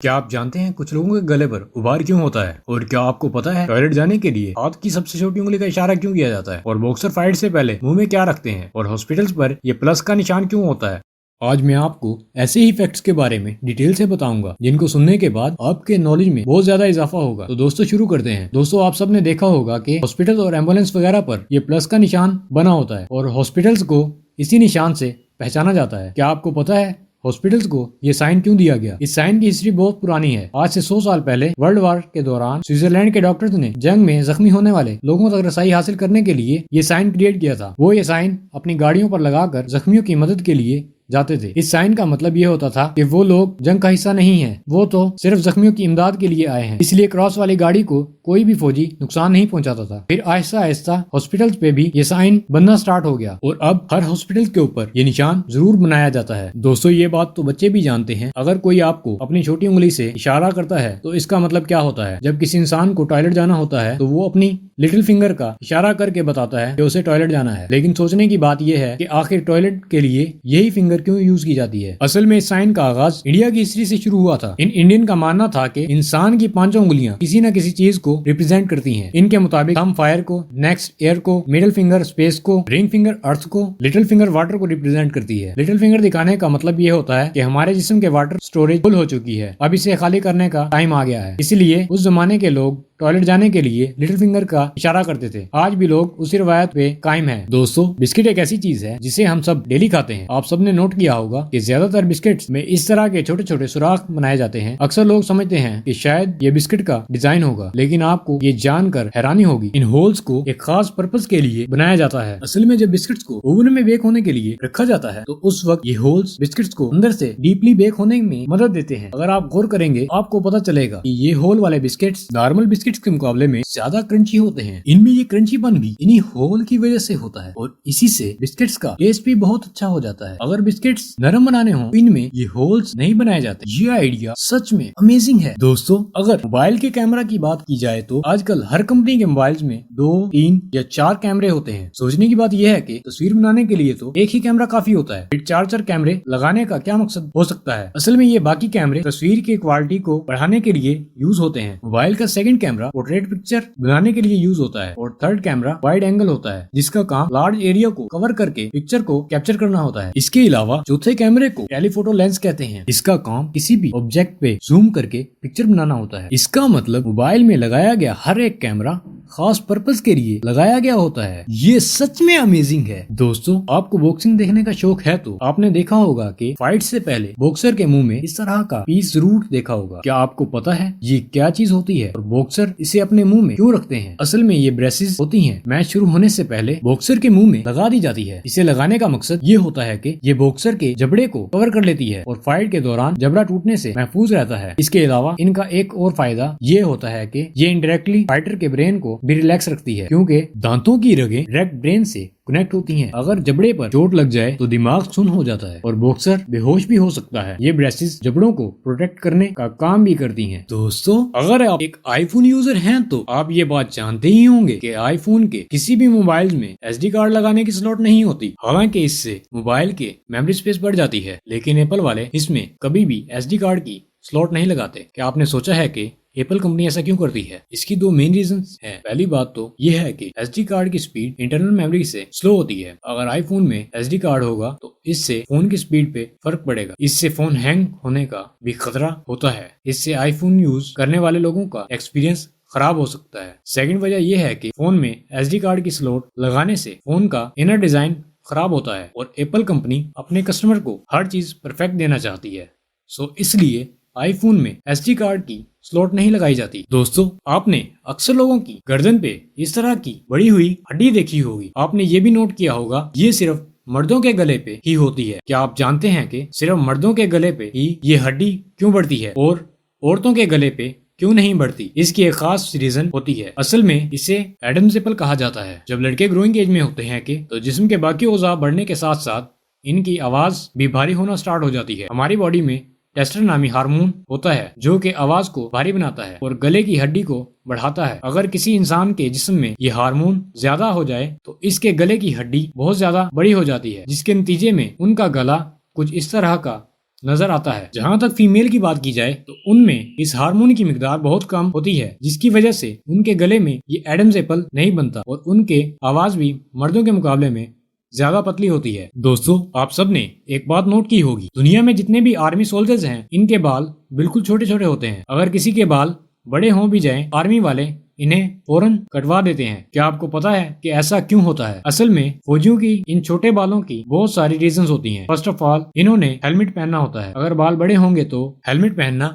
क्या आप जानते हैं कुछ लोगों के गले पर उभार क्यों होता है? और क्या आपको पता है टॉयलेट जाने के लिए हाथ की सबसे छोटी उंगली का इशारा क्यों किया जाता है? और बॉक्सर फाइट से पहले मुंह में क्या रखते हैं? और हॉस्पिटल्स पर ये प्लस का निशान क्यों होता है? आज मैं आपको ऐसे ही फैक्ट्स के बारे में डिटेल से बताऊंगा जिनको सुनने के बाद आपके नॉलेज में बहुत ज्यादा इजाफा होगा। तो दोस्तों शुरू करते हैं। दोस्तों आप सबने देखा होगा कि हॉस्पिटल और एम्बुलेंस वगैरह पर ये प्लस का निशान बना होता है और हॉस्पिटल्स को इसी निशान से पहचाना जाता है। क्या आपको पता है हॉस्पिटल्स को ये साइन क्यों दिया गया? इस साइन की हिस्ट्री बहुत पुरानी है। आज से 100 साल पहले वर्ल्ड वॉर के दौरान स्विट्जरलैंड के डॉक्टर्स ने जंग में जख्मी होने वाले लोगों तक रसाई हासिल करने के लिए ये साइन क्रिएट किया था। वो ये साइन अपनी गाड़ियों पर लगाकर जख्मियों की मदद के लिए जाते थे। इस साइन का मतलब ये होता था कि वो लोग जंग का हिस्सा नहीं है, वो तो सिर्फ जख्मियों की इमदाद के लिए आए हैं। इसलिए क्रॉस वाली गाड़ी को कोई भी फौजी नुकसान नहीं पहुंचाता था। फिर आहिस्ता आहिस्ता हॉस्पिटल्स पे भी ये साइन बनना स्टार्ट हो गया और अब हर हॉस्पिटल के ऊपर ये निशान जरूर बनाया जाता है। दोस्तों ये बात तो बच्चे भी जानते हैं। अगर कोई आपको अपनी छोटी उंगली से इशारा करता है तो इसका मतलब क्या होता है? जब किसी इंसान को टॉयलेट जाना होता है तो वो अपनी लिटिल फिंगर का इशारा करके बताता है कि उसे टॉयलेट जाना है। लेकिन सोचने की बात यह है कि आखिर टॉयलेट के लिए यही फिंगर क्यों यूज की जाती है? असल में इस साइन का आगाज इंडिया की हिस्ट्री से शुरू हुआ था। इन इंडियन का मानना था कि इंसान की पांचों उंगलियां किसी न किसी चीज को रिप्रेजेंट करती हैं। इनके मुताबिक थंब फायर को, नेक्स्ट एयर को, मिडिल फिंगर स्पेस को, रिंग फिंगर अर्थ को, लिटिल फिंगर वाटर को रिप्रेजेंट करती है। लिटिल फिंगर दिखाने का मतलब ये होता है कि हमारे जिस्म के वाटर स्टोरेज फुल हो चुकी है, अब इसे खाली करने का टाइम आ गया है। इसलिए उस जमाने के लोग टॉयलेट जाने के लिए लिटिल फिंगर का इशारा करते थे। आज भी लोग उसी रवायत पे कायम हैं। दोस्तों बिस्किट एक ऐसी चीज है जिसे हम सब डेली खाते हैं। आप सबने नोट किया होगा कि ज्यादातर बिस्किट्स में इस तरह के छोटे छोटे सुराख बनाए जाते हैं। अक्सर लोग समझते हैं कि शायद ये बिस्किट का डिजाइन होगा, लेकिन आपको ये जानकर हैरानी होगी इन होल्स को एक खास पर्पस के लिए बनाया जाता है। असल में जब बिस्किट्स को ओवन में बेक होने के लिए रखा जाता है तो उस वक्त ये होल्स बिस्किट्स को अंदर से डीपली बेक होने में मदद देते हैं। अगर आप गौर करेंगे आपको पता चलेगा कि ये होल वाले बिस्किट्स नॉर्मल बिस्किट्स के मुकाबले में ज्यादा क्रंची होते हैं। इनमें ये क्रंचीपन भी इन्हीं होल की वजह से होता है और इसी से बिस्किट्स का टेस्ट भी बहुत अच्छा हो जाता है। अगर बिस्किट्स नरम बनाने हो इनमें ये होल्स नहीं बनाए जाते। ये आइडिया सच में अमेजिंग है। दोस्तों अगर मोबाइल के कैमरा की बात की जाए तो आजकल हर कंपनी के मोबाइल्स में 2, 3 या 4 कैमरे होते हैं। सोचने की बात यह है कि तस्वीर बनाने के लिए तो एक ही कैमरा काफी होता है, फिर 4 कैमरे लगाने का क्या मकसद हो सकता है? असल में ये बाकी कैमरे तस्वीर की क्वालिटी को बढ़ाने के लिए यूज होते हैं। मोबाइल का सेकंड कैमरा पोर्ट्रेट पिक्चर बनाने के लिए यूज होता है और थर्ड कैमरा वाइड एंगल होता है जिसका काम लार्ज एरिया को कवर करके पिक्चर को कैप्चर करना होता है। इसके अलावा चौथे कैमरे को टेलीफोटो लेंस कहते हैं। इसका काम किसी भी ऑब्जेक्ट पे जूम करके पिक्चर बनाना होता है। इसका मतलब मोबाइल में लगाया गया हर एक कैमरा खास पर्पस के लिए लगाया गया होता है। ये सच में अमेजिंग है। दोस्तों आपको बॉक्सिंग देखने का शौक है तो आपने देखा होगा कि फाइट से पहले बॉक्सर के मुंह में इस तरह का पीस जरूर देखा होगा। क्या आपको पता है ये क्या चीज होती है और बॉक्सर इसे अपने मुंह में क्यों रखते हैं? असल में ये ब्रेसेस होती हैं। मैच शुरू होने से पहले बॉक्सर के मुंह में लगा दी जाती है। इसे लगाने का मकसद ये होता है कि ये बॉक्सर के जबड़े को कवर कर लेती है और फाइट के दौरान जबड़ा टूटने से महफूज रहता है। इसके अलावा इनका एक और फायदा ये होता है कि ये इनडायरेक्टली फाइटर के ब्रेन को भी रिलैक्स रखती है क्योंकि दांतों की रगें डायरेक्ट ब्रेन से कनेक्ट होती हैं। अगर जबड़े पर चोट लग जाए तो दिमाग सुन्न हो जाता है और बॉक्सर बेहोश भी हो सकता है। ये ब्रेसेस जबड़ों को प्रोटेक्ट करने का काम भी करती हैं। दोस्तों अगर आप एक आईफोन यूजर हैं तो आप ये बात जानते ही होंगे कि आईफोन के किसी भी मोबाइल में एसडी कार्ड लगाने की स्लॉट नहीं होती। हालांकि इससे मोबाइल के मेमोरी स्पेस बढ़ जाती है, लेकिन एप्पल वाले इसमें कभी भी एसडी कार्ड की स्लॉट नहीं लगाते। क्या आपने सोचा है कि एप्पल कंपनी ऐसा क्यों करती है? इसकी 2 मेन रीजंस हैं। पहली बात तो यह है कि एसडी कार्ड की स्पीड इंटरनल मेमोरी से स्लो होती है। अगर आईफोन में एसडी कार्ड होगा तो इससे फोन की स्पीड पे फर्क पड़ेगा। इससे फोन हैंग होने का भी खतरा होता है। इससे आईफोन यूज करने वाले लोगों का एक्सपीरियंस खराब हो सकता है। सेकंड वजह यह है कि फोन में एसडी कार्ड की स्लॉट लगाने से फोन का इनर डिजाइन खराब होता है और एप्पल कंपनी अपने कस्टमर को हर चीज परफेक्ट देना चाहती है। सो इसलिए आईफोन में एसडी कार्ड की स्लॉट नहीं लगाई जाती। दोस्तों आपने अक्सर लोगों की गर्दन पे इस तरह की बड़ी हुई हड्डी देखी होगी। आपने ये भी नोट किया होगा ये सिर्फ मर्दों के गले पे ही होती है। क्या आप जानते हैं कि सिर्फ मर्दों के गले पे ही ये हड्डी क्यों बढ़ती है और औरतों के गले पे क्यों नहीं बढ़ती? इसकी एक खास रीजन होती है। असल में इसे एडम्स एप्पल कहा जाता है। जब लड़के ग्रोइंग एज में होते हैं तो जिस्म के बाकी औज़ा बढ़ने के साथ साथ इनकी आवाज भी भारी होना स्टार्ट हो जाती है। हमारी बॉडी में टेस्टर नामी हार्मोन होता है जो कि आवाज को भारी बनाता है और गले की हड्डी को बढ़ाता है। अगर किसी इंसान के जिस्म में ये हार्मोन ज्यादा हो जाए तो इसके गले की हड्डी बहुत ज्यादा बड़ी हो जाती है, जिसके नतीजे में उनका गला कुछ इस तरह का نظر آتا ہے۔ جہاں تک فیمیل کی بات کی جائے تو ان میں اس ہارمون کی مقدار بہت کم ہوتی ہے، جس کی وجہ سے ان کے گلے میں یہ ایڈمز ایپل نہیں بنتا اور ان کے آواز بھی مردوں کے مقابلے میں زیادہ پتلی ہوتی ہے۔ دوستو، آپ سب نے ایک بات نوٹ کی ہوگی، دنیا میں جتنے بھی آرمی سولجرز ہیں ان کے بال بالکل چھوٹے چھوٹے ہوتے ہیں۔ اگر کسی کے بال بڑے ہوں بھی جائیں، آرمی والے انہیں فوراً کٹوا دیتے ہیں۔ کیا آپ کو پتا ہے کہ ایسا کیوں ہوتا ہے؟ اصل میں فوجیوں کی ان چھوٹے بالوں کی بہت ساری ریزنز ہوتی ہیں۔ فرسٹ آف آل، انہوں نے ہیلمٹ پہننا ہوتا ہے۔ اگر بال بڑے ہوں گے تو ہیلمٹ پہننا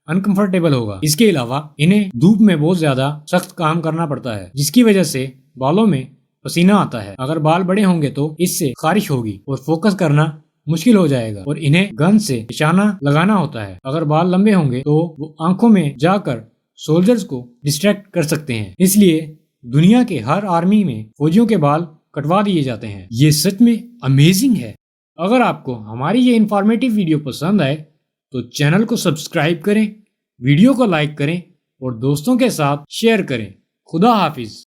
انکمفرٹیبل ہوگا۔ اس کے علاوہ انہیں دھوپ میں بہت زیادہ سخت کام کرنا پڑتا ہے، جس کی وجہ سے بالوں میں پسینہ آتا ہے۔ اگر بال بڑے ہوں گے تو اس سے خارش ہوگی اور فوکس کرنا مشکل ہو جائے گا اور انہیں گن سے نشانہ لگانا ہوتا ہے۔ اگر بال لمبے ہوں گے تو وہ آنکھوں میں جا کر سولجرز کو ڈسٹریکٹ کر سکتے ہیں۔ اس لیے دنیا کے ہر آرمی میں فوجیوں کے بال کٹوا دیے جاتے ہیں۔ یہ سچ میں امیزنگ ہے۔ اگر آپ کو ہماری یہ انفارمیٹیو ویڈیو پسند آئے تو چینل کو سبسکرائب کریں، ویڈیو کو لائک کریں اور دوستوں کے ساتھ شیئر کریں۔ خدا حافظ۔